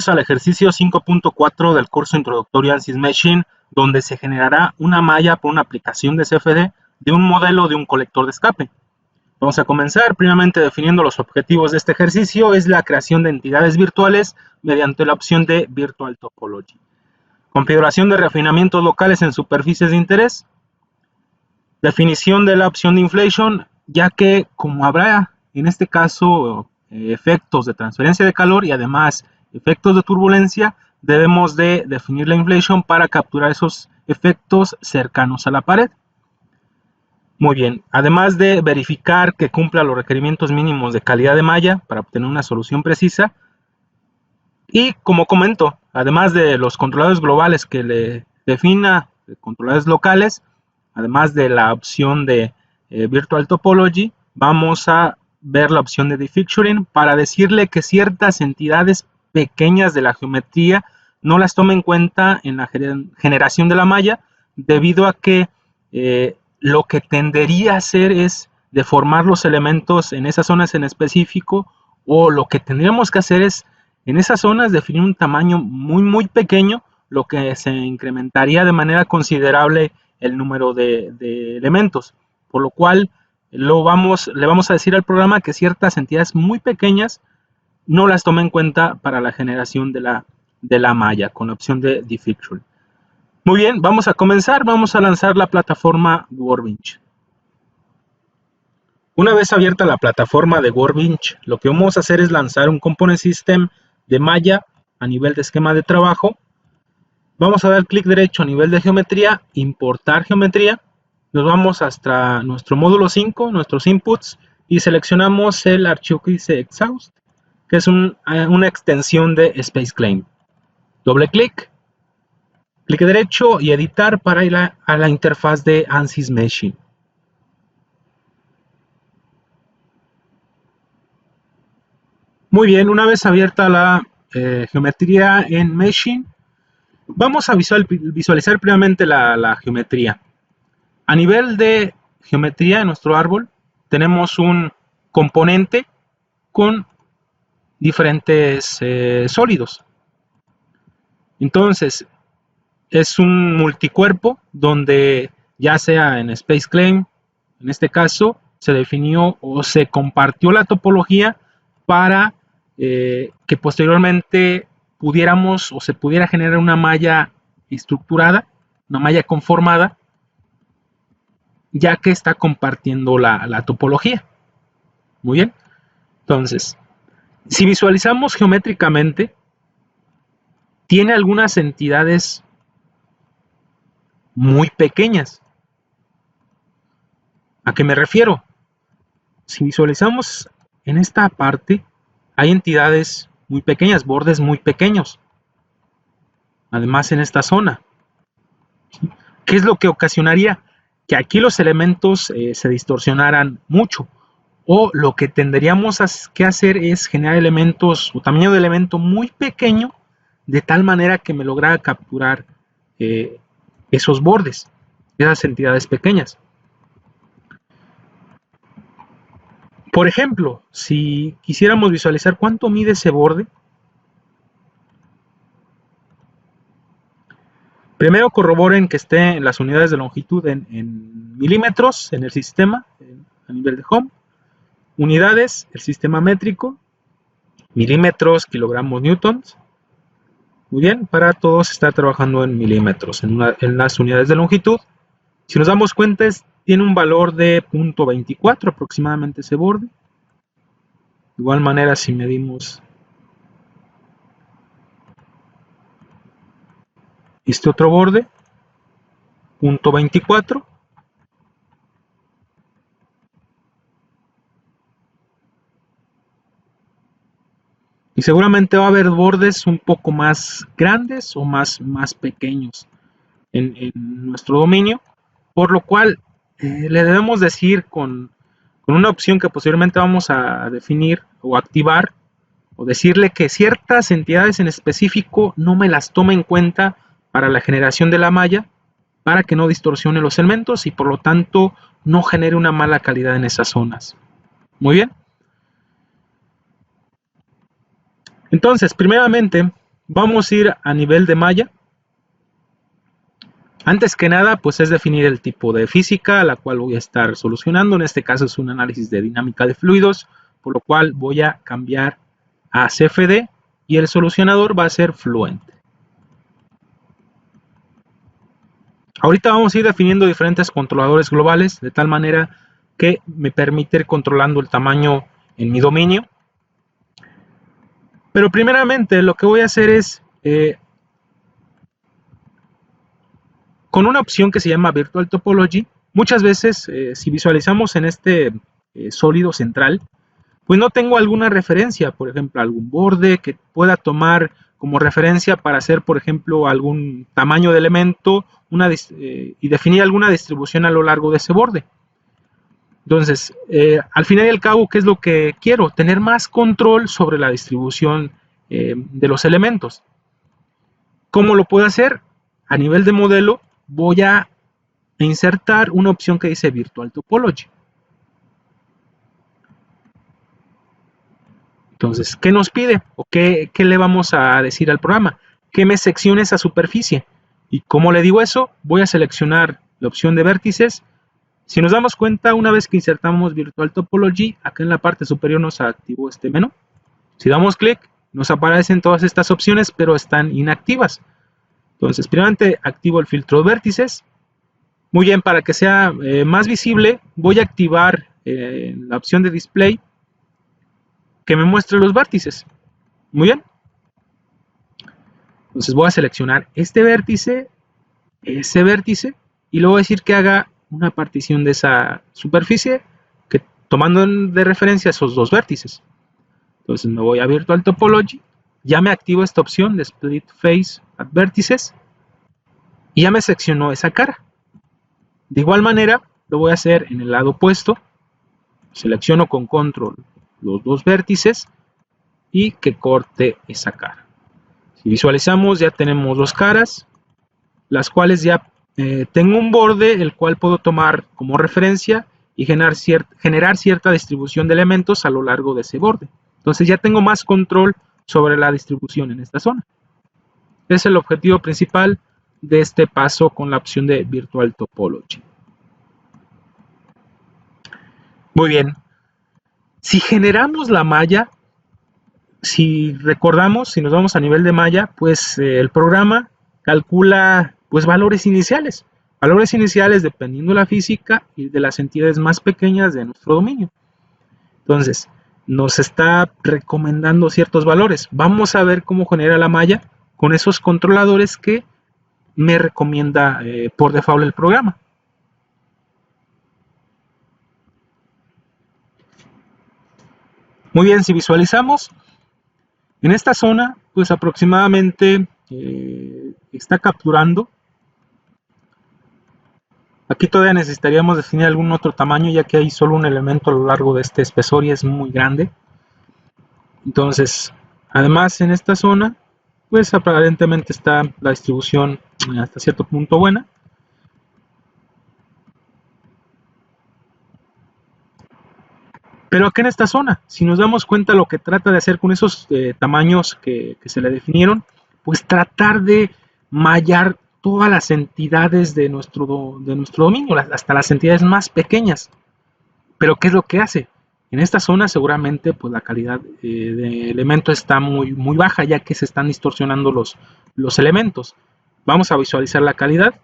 Al ejercicio 5.4 del curso introductorio a ANSYS Meshing, donde se generará una malla por una aplicación de CFD de un modelo de un colector de escape. Vamos a comenzar primeramente definiendo los objetivos de este ejercicio. Es la creación de entidades virtuales mediante la opción de Virtual Topology. Configuración de refinamientos locales en superficies de interés. Definición de la opción de Inflation, ya que como habrá en este caso efectos de transferencia de calor y además efectos de turbulencia, debemos de definir la inflation para capturar esos efectos cercanos a la pared. Muy bien, además de verificar que cumpla los requerimientos mínimos de calidad de malla para obtener una solución precisa, y como comento, además de los controladores globales que le defina, controladores locales, además de la opción de Virtual Topology, vamos a ver la opción de Defactoring para decirle que ciertas entidades pequeñas de la geometría no las tome en cuenta en la generación de la malla, debido a que lo que tendería a hacer es deformar los elementos en esas zonas en específico, o lo que tendríamos que hacer es en esas zonas definir un tamaño muy pequeño, lo que se incrementaría de manera considerable el número de elementos, por lo cual le vamos a decir al programa que ciertas entidades muy pequeñas no las tome en cuenta para la generación de la malla con la opción de Defactoring. Muy bien, vamos a comenzar, vamos a lanzar la plataforma Workbench. Una vez abierta la plataforma de Workbench, lo que vamos a hacer es lanzar un Component System de malla a nivel de esquema de trabajo. Vamos a dar clic derecho a nivel de geometría, importar geometría. Nos vamos hasta nuestro módulo 5, nuestros inputs, y seleccionamos el archivo que dice Exhaust, que es una extensión de SpaceClaim. Doble clic, clic derecho y editar para ir a la interfaz de ANSYS Meshing. Muy bien, una vez abierta la geometría en Meshing, vamos a visualizar previamente la geometría. A nivel de geometría en nuestro árbol, tenemos un componente con diferentes sólidos. Entonces, es un multicuerpo donde ya sea en SpaceClaim, en este caso, se definió o se compartió la topología para que posteriormente pudiéramos o se pudiera generar una malla estructurada, una malla conformada, ya que está compartiendo la topología. Muy bien. Entonces, si visualizamos geométricamente, tiene algunas entidades muy pequeñas. ¿A qué me refiero? Si visualizamos en esta parte, hay entidades muy pequeñas, bordes muy pequeños. Además en esta zona. ¿Qué es lo que ocasionaría? Que aquí los elementos se distorsionaran mucho. O lo que tendríamos que hacer es generar elementos o tamaño de elemento muy pequeño, de tal manera que me lograra capturar esos bordes, esas entidades pequeñas. Por ejemplo, si quisiéramos visualizar cuánto mide ese borde, primero corroboren que esté en las unidades de longitud en milímetros en el sistema, a nivel de home. Unidades, el sistema métrico, milímetros, kilogramos, newtons. Muy bien, para todos está trabajando en milímetros, en las unidades de longitud. Si nos damos cuenta, tiene un valor de 0.24 aproximadamente ese borde. De igual manera, si medimos este otro borde, 0.24. Y seguramente va a haber bordes un poco más grandes o más pequeños en nuestro dominio, por lo cual le debemos decir con una opción que posteriormente vamos a definir o activar, o decirle que ciertas entidades en específico no me las tome en cuenta para la generación de la malla, para que no distorsione los elementos y por lo tanto no genere una mala calidad en esas zonas. Muy bien. Entonces, primeramente, Vamos a ir a nivel de malla. Antes que nada, pues es definir el tipo de física a la cual voy a estar solucionando. En este caso es un análisis de dinámica de fluidos, por lo cual voy a cambiar a CFD y el solucionador va a ser Fluent. Ahorita vamos a ir definiendo diferentes controladores globales de tal manera que me permite ir controlando el tamaño en mi dominio. Pero primeramente lo que voy a hacer es con una opción que se llama Virtual Topology. Muchas veces si visualizamos en este sólido central, pues no tengo alguna referencia, por ejemplo, algún borde que pueda tomar como referencia para hacer, por ejemplo, algún tamaño de elemento y definir alguna distribución a lo largo de ese borde. Entonces, al final y al cabo, ¿qué es lo que quiero? Tener más control sobre la distribución de los elementos. ¿Cómo lo puedo hacer? A nivel de modelo, voy a insertar una opción que dice Virtual Topology. Entonces, ¿qué nos pide? ¿O qué le vamos a decir al programa? Que me seccione esa superficie. ¿Y cómo le digo eso? Voy a seleccionar la opción de vértices. Si nos damos cuenta, una vez que insertamos Virtual Topology, acá en la parte superior nos activó este menú. Si damos clic, nos aparecen todas estas opciones, pero están inactivas. Entonces, primeramente activo el filtro de vértices. Muy bien, para que sea más visible, voy a activar la opción de display que me muestre los vértices. Muy bien. Entonces voy a seleccionar este vértice, ese vértice, y luego decir que haga una partición de esa superficie, que tomando de referencia esos dos vértices. Entonces me voy a Virtual Topology, ya me activo esta opción de Split Face at Vértices, y ya me seccionó esa cara. De igual manera, lo voy a hacer en el lado opuesto, selecciono con control los dos vértices, y que corte esa cara. Si visualizamos, ya tenemos dos caras, las cuales ya tengo un borde el cual puedo tomar como referencia y generar cierta distribución de elementos a lo largo de ese borde. Entonces ya tengo más control sobre la distribución en esta zona. Es el objetivo principal de este paso con la opción de Virtual Topology. Muy bien. Si generamos la malla, si recordamos, si nos vamos a nivel de malla, pues el programa calcula pues valores iniciales. Valores iniciales dependiendo de la física y de las entidades más pequeñas de nuestro dominio. Entonces, nos está recomendando ciertos valores. Vamos a ver cómo genera la malla con esos controladores que me recomienda por default el programa. Muy bien, si visualizamos, en esta zona, pues aproximadamente está capturando. Aquí todavía necesitaríamos definir algún otro tamaño, ya que hay solo un elemento a lo largo de este espesor y es muy grande. Entonces, además en esta zona, pues aparentemente está la distribución hasta cierto punto buena. Pero acá en esta zona, si nos damos cuenta lo que trata de hacer con esos tamaños que se le definieron, pues tratar de mallar todas las entidades de nuestro dominio, hasta las entidades más pequeñas. Pero ¿qué es lo que hace? En esta zona seguramente pues la calidad de elemento está muy baja, ya que se están distorsionando los elementos. Vamos a visualizar la calidad.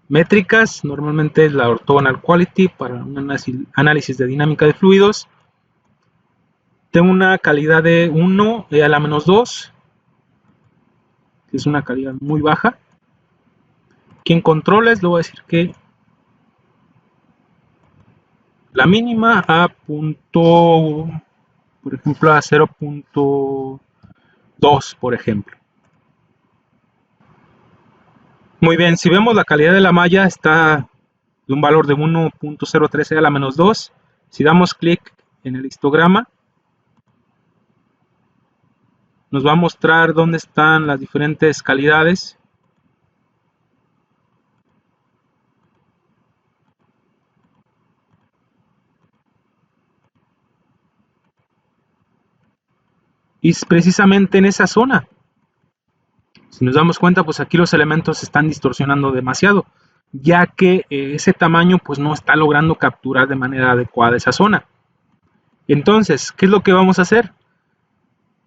Métricas, normalmente es la orthogonal quality para un análisis de dinámica de fluidos. Tengo una calidad de 1 a la menos 2, que es una calidad muy baja. Aquí en controles le voy a decir que la mínima a punto, por ejemplo, a 0.2, por ejemplo. Muy bien, si vemos la calidad de la malla está de un valor de 1.013 a la menos 2. Si damos clic en el histograma, nos va a mostrar dónde están las diferentes calidades. Y es precisamente en esa zona. Si nos damos cuenta, pues aquí los elementos se están distorsionando demasiado, ya que ese tamaño pues no está logrando capturar de manera adecuada esa zona. Entonces, ¿qué es lo que vamos a hacer?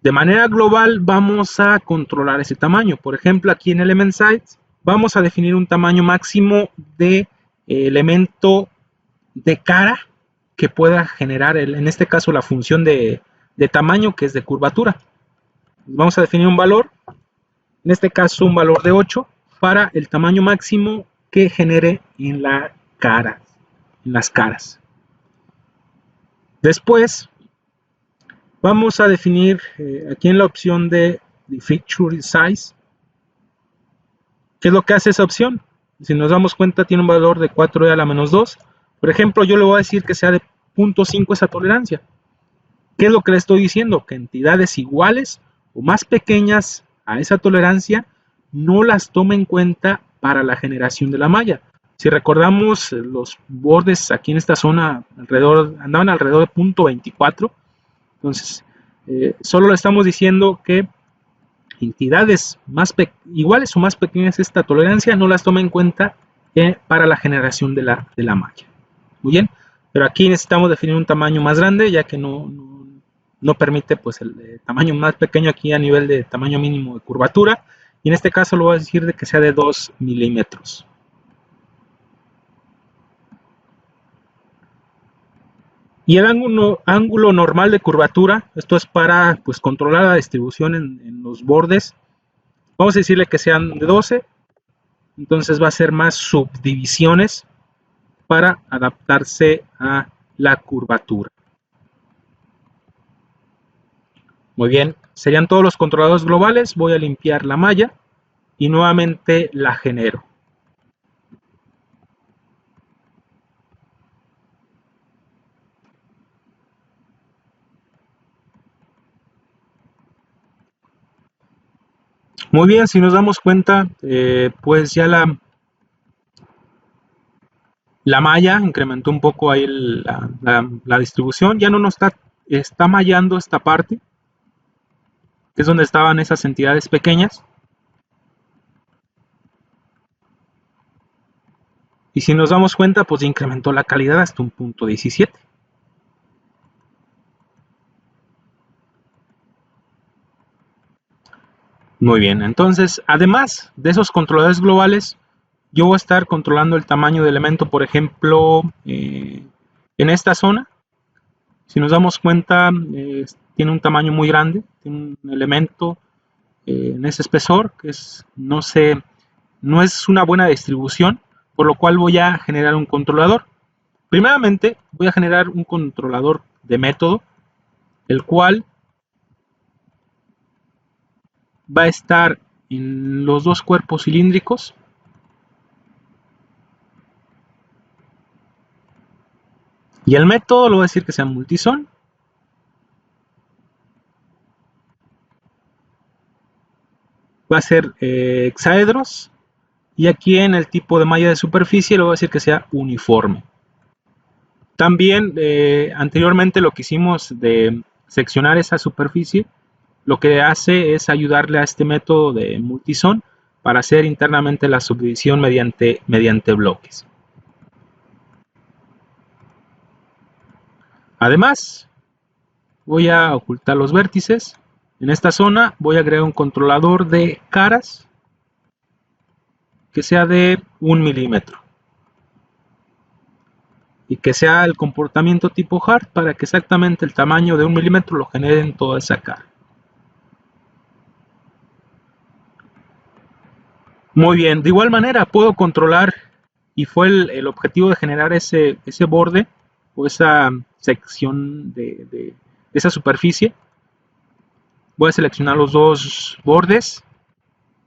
De manera global vamos a controlar ese tamaño. Por ejemplo, aquí en Element Size vamos a definir un tamaño máximo de elemento de cara que pueda generar, en este caso, la función de tamaño, que es de curvatura. Vamos a definir un valor, en este caso un valor de 8, para el tamaño máximo que genere en la cara, en las caras. Después vamos a definir aquí en la opción de Feature Size, ¿qué es lo que hace esa opción? Si nos damos cuenta, tiene un valor de 4e a la menos 2. Por ejemplo, yo le voy a decir que sea de 0.5 esa tolerancia. ¿Qué es lo que le estoy diciendo? Que entidades iguales o más pequeñas a esa tolerancia no las tome en cuenta para la generación de la malla. Si recordamos, los bordes aquí en esta zona andaban alrededor de 0.24. Entonces, solo le estamos diciendo que entidades iguales o más pequeñas a esta tolerancia no las toma en cuenta para la generación de la malla. Muy bien, pero aquí necesitamos definir un tamaño más grande, ya que no permite pues el tamaño más pequeño aquí a nivel de tamaño mínimo de curvatura, y en este caso lo voy a decir de que sea de 2 milímetros. Y el ángulo normal de curvatura, esto es para pues controlar la distribución en los bordes, vamos a decirle que sean de 12, entonces va a ser más subdivisiones para adaptarse a la curvatura. Muy bien, serían todos los controladores globales. Voy a limpiar la malla y nuevamente la genero. Muy bien, si nos damos cuenta, pues ya la malla incrementó un poco ahí la distribución. Ya no nos está mallando esta parte, que es donde estaban esas entidades pequeñas. Y si nos damos cuenta, pues incrementó la calidad hasta un punto 17. Muy bien, entonces, además de esos controladores globales, yo voy a estar controlando el tamaño de elemento, por ejemplo, en esta zona. Si nos damos cuenta, tiene un tamaño muy grande, tiene un elemento en ese espesor, que no es una buena distribución, por lo cual voy a generar un controlador. Primeramente, voy a generar un controlador de método, el cual va a estar en los dos cuerpos cilíndricos. Y el método lo voy a decir que sea multizón. Va a ser hexaedros. Y aquí en el tipo de malla de superficie lo voy a decir que sea uniforme. También anteriormente lo que hicimos de seccionar esa superficie, lo que hace es ayudarle a este método de multizón para hacer internamente la subdivisión mediante bloques. Además, voy a ocultar los vértices. En esta zona voy a agregar un controlador de caras que sea de 1 milímetro y que sea el comportamiento tipo hard para que exactamente el tamaño de 1 milímetro lo genere en toda esa cara. Muy bien, de igual manera puedo controlar, y fue el objetivo de generar ese borde o esa sección de esa superficie. Voy a seleccionar los dos bordes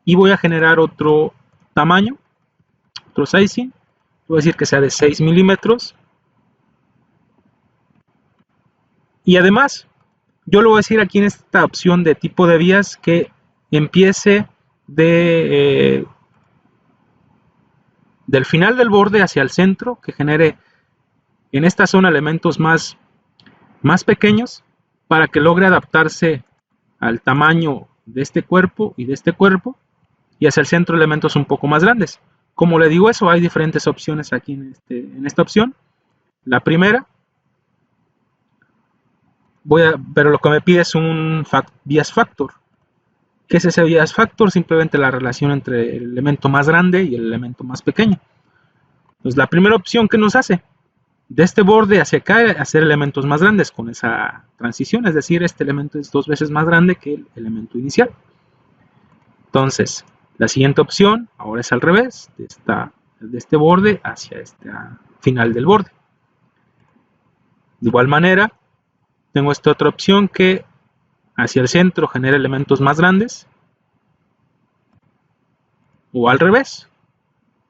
y voy a generar otro tamaño, otro sizing. Voy a decir que sea de 6 milímetros. Y además, yo le voy a decir aquí en esta opción de tipo de vías que empiece del final del borde hacia el centro, que genere en esta zona elementos más pequeños para que logre adaptarse al tamaño de este cuerpo y de este cuerpo, y hacia el centro elementos un poco más grandes. Como le digo eso, hay diferentes opciones aquí en esta opción. La primera, pero lo que me pide es un bias factor. ¿Qué es ese bias factor? Simplemente la relación entre el elemento más grande y el elemento más pequeño. Entonces, la primera opción que nos hace, de este borde hacia acá, hacer elementos más grandes con esa transición, es decir, este elemento es 2 veces más grande que el elemento inicial. Entonces, la siguiente opción ahora es al revés, de este borde hacia este final del borde. De igual manera, tengo esta otra opción que hacia el centro genera elementos más grandes, o al revés,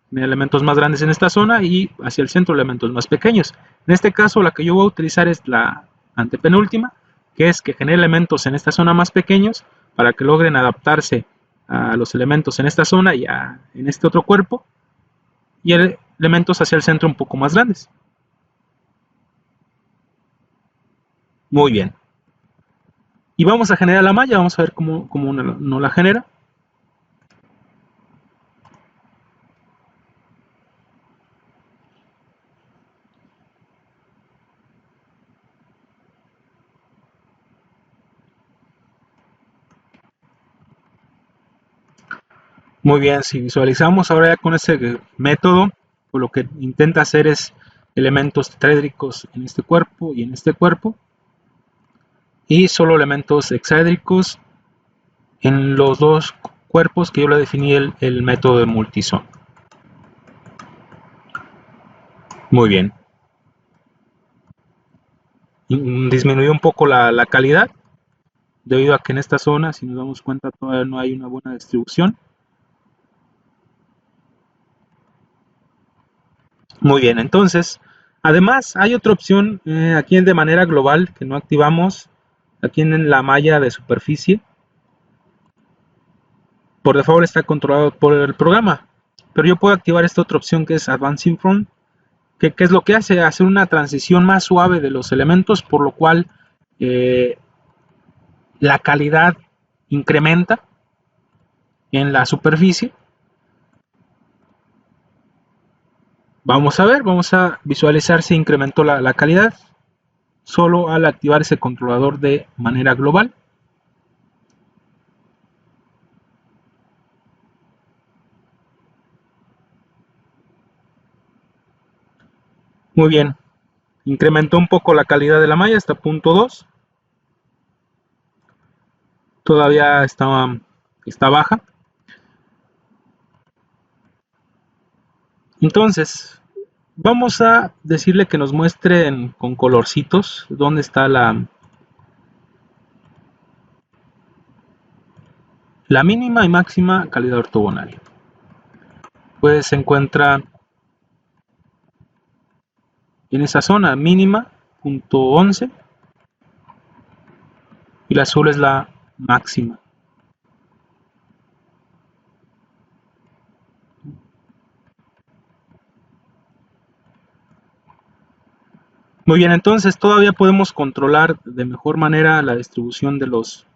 genera elementos más grandes en esta zona y hacia el centro elementos más pequeños. En este caso, la que yo voy a utilizar es la antepenúltima, que es que genere elementos en esta zona más pequeños para que logren adaptarse a los elementos en esta zona y en este otro cuerpo, y elementos hacia el centro un poco más grandes. Muy bien. Y vamos a generar la malla, vamos a ver cómo no la genera. Muy bien, si visualizamos ahora ya con este método, pues lo que intenta hacer es elementos tetraédricos en este cuerpo y en este cuerpo, y solo elementos hexaédricos en los dos cuerpos que yo le definí el método de multison. Muy bien. Disminuyó un poco la calidad, debido a que en esta zona, si nos damos cuenta, todavía no hay una buena distribución. Muy bien, entonces, además hay otra opción aquí de manera global que no activamos, aquí en la malla de superficie. Por default está controlado por el programa, pero yo puedo activar esta otra opción que es Advancing From, que es lo que hace, hacer una transición más suave de los elementos, por lo cual la calidad incrementa en la superficie. Vamos a ver, vamos a visualizar si incrementó la calidad solo al activar ese controlador de manera global. Muy bien, incrementó un poco la calidad de la malla hasta punto 2. Todavía está baja. Entonces, vamos a decirle que nos muestren con colorcitos dónde está la mínima y máxima calidad ortogonal. Pues se encuentra en esa zona mínima, punto 11, y la azul es la máxima. Muy bien, entonces todavía podemos controlar de mejor manera la distribución de los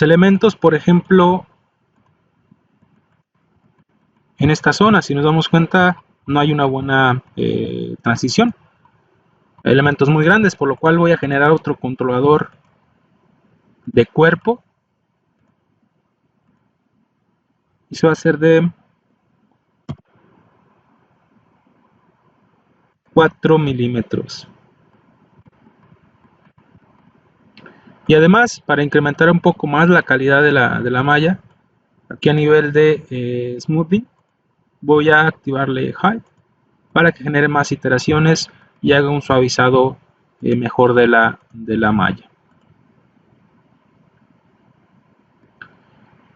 elementos. Por ejemplo, en esta zona, si nos damos cuenta, no hay una buena transición. Hay elementos muy grandes, por lo cual voy a generar otro controlador de cuerpo. Y se va a hacer de 4 milímetros. Y además, para incrementar un poco más la calidad de la malla, aquí a nivel de smoothing, voy a activarle High para que genere más iteraciones y haga un suavizado mejor de la malla.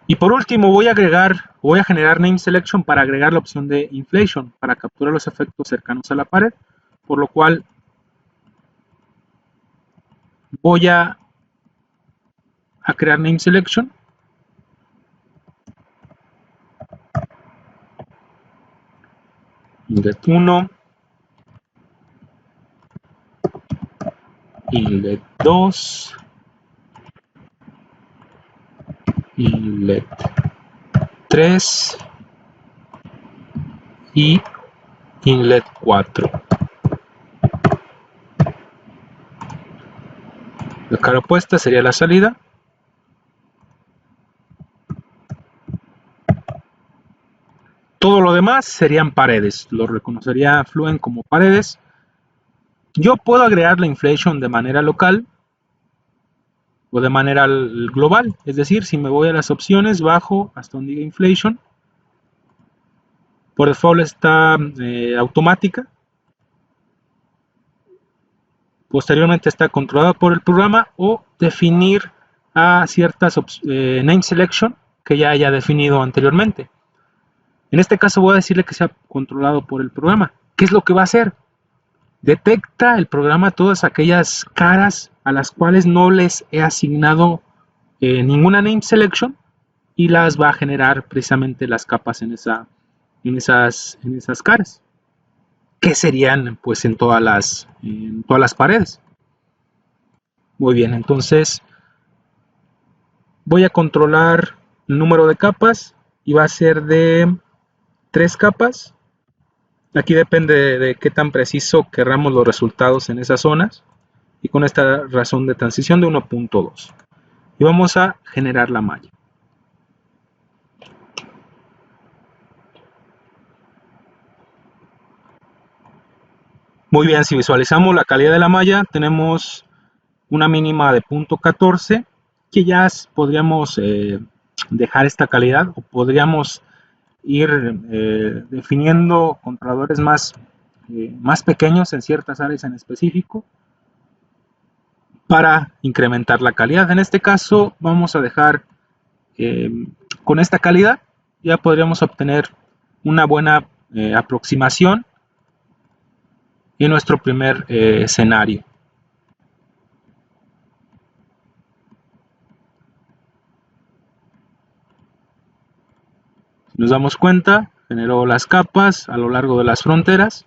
Y por último voy a generar Name Selection para agregar la opción de Inflation, para capturar los efectos cercanos a la pared, por lo cual voy a crear Name Selection. Inlet 1. inlet 2, inlet 3 y inlet 4. La cara opuesta sería la salida. Todo lo demás serían paredes, lo reconocería Fluent como paredes. Yo puedo agregar la inflation de manera local o de manera global, es decir, si me voy a las opciones, bajo hasta donde diga inflation. Por default está automática. Posteriormente está controlada por el programa o definir a ciertas name selection que ya haya definido anteriormente. En este caso voy a decirle que sea controlado por el programa. ¿Qué es lo que va a hacer? Detecta el programa todas aquellas caras a las cuales no les he asignado ninguna name selection y las va a generar precisamente las capas en esas caras, que serían pues en todas las paredes. Muy bien, entonces voy a controlar el número de capas y va a ser de 3 capas. Aquí depende de qué tan preciso querramos los resultados en esas zonas y con esta razón de transición de 1.2. Y vamos a generar la malla. Muy bien, si visualizamos la calidad de la malla, tenemos una mínima de 0.14, que ya podríamos dejar esta calidad o podríamos ir definiendo controladores más pequeños en ciertas áreas en específico para incrementar la calidad. En este caso vamos a dejar con esta calidad, ya podríamos obtener una buena aproximación en nuestro primer escenario. Nos damos cuenta, generó las capas a lo largo de las fronteras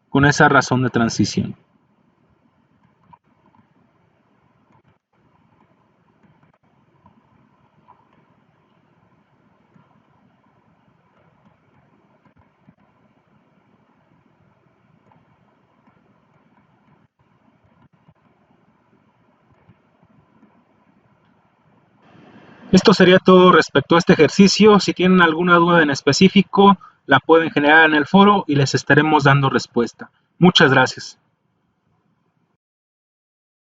con esa razón de transición. Esto sería todo respecto a este ejercicio. Si tienen alguna duda en específico, la pueden generar en el foro y les estaremos dando respuesta. Muchas gracias.